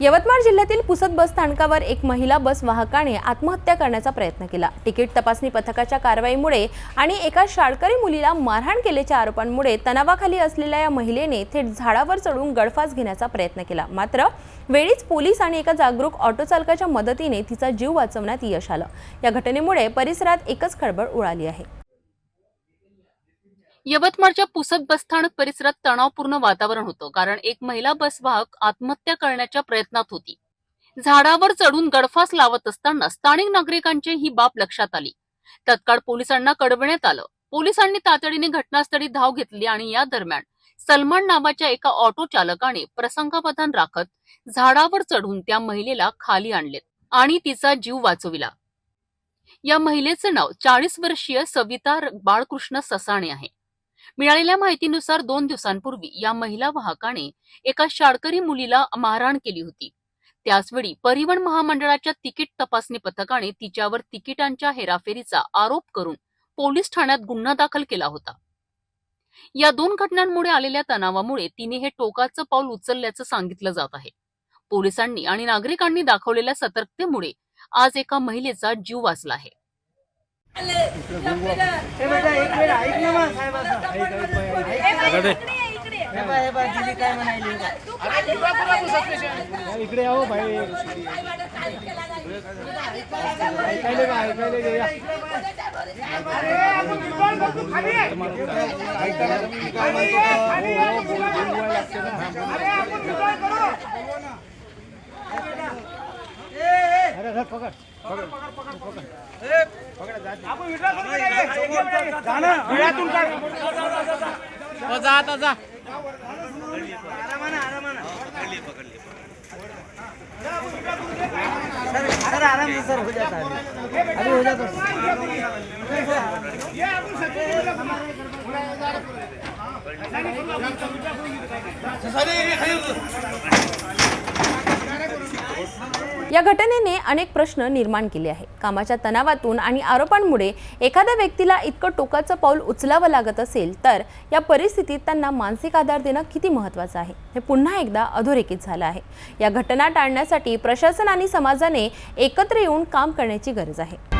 यवतमाळ जिल्ह्यातील पुसद बस स्थानकावर एक महिला बस वाहकाने आत्महत्या करण्याचा प्रयत्न केला। तिकीट तपासणी पथकाच्या कारवाईमुळे आणि एका शाळकरी मुलीला मारहाण केल्याच्या आरोपांमुळे तणावाखाली असलेल्या या महिलेने थेट झाडावर चढून गळफास घेण्याचा प्रयत्न केला। मात्र वेळीच पोलीस आणि एका जागरूक ऑटो चालकाच्या मदतीने तिचा जीव वाचवण्यात यश आलं। या घटनेमुळे परिसरात एकच खळबळ उडाली आहे। यवतमाळच्या पुसद बसस्थानक परिसरात तणावपूर्ण वातावरण होतं, कारण एक महिला बसवाहक आत्महत्या करण्याच्या प्रयत्नात होती। झाडावर चढून गळफास लावत असताना स्थानिक नागरिकांची ही बाब लक्षात आली। तत्काळ पोलिसांना कळवण्यात आलं। पोलिसांनी तातडीने घटनास्थळी धाव घेतली आणि या दरम्यान सलमान नावाच्या एका ऑटो चालकाने प्रसंगावधान राखत झाडावर चढून त्या महिलेला खाली आणले आणि तिचा जीव वाचविला। या महिलेचं नाव 40 वर्षीय सविता बाळकृष्ण ससाणे आहे। मिळालेल्या माहितीनुसार 2 दिवसांपूर्वी या महिला वाहकाने एका शाळकरी मुलीला मारहाण केली होती। त्याचवेळी परिवहन महामंडळाच्या तिकीट तपासणी पथकाने तिच्यावर तिकिटांच्या हेराफेरीचा आरोप करून पोलीस ठाण्यात गुन्हा दाखल केला होता। या 2 घटनांमुळे आलेल्या तणावामुळे तिने हे टोकाचं पाऊल उचलल्याचं सांगितलं जात आहे। पोलिसांनी आणि नागरिकांनी दाखवलेल्या सतर्कतेमुळे आज एका महिलेचा जीव वाचला आहे। सर आराम से सर हो जाता है, अभी हो जाता या घटनेने अनेक प्रश्न निर्माण केले आहेत। कामाच्या तणावातून आणि आरोपांमुळे एखाद्या व्यक्तीला इतकं टोकाचं पाऊल उचलावं लागत असेल तर या परिस्थितीत त्यांना मानसिक आधार देणं किती महत्त्वाचं आहे हे पुन्हा एकदा अधोरेखित झालं आहे। या घटना टाळण्यासाठी प्रशासन आणि समाजाने एकत्र येऊन काम करण्याची गरज आहे।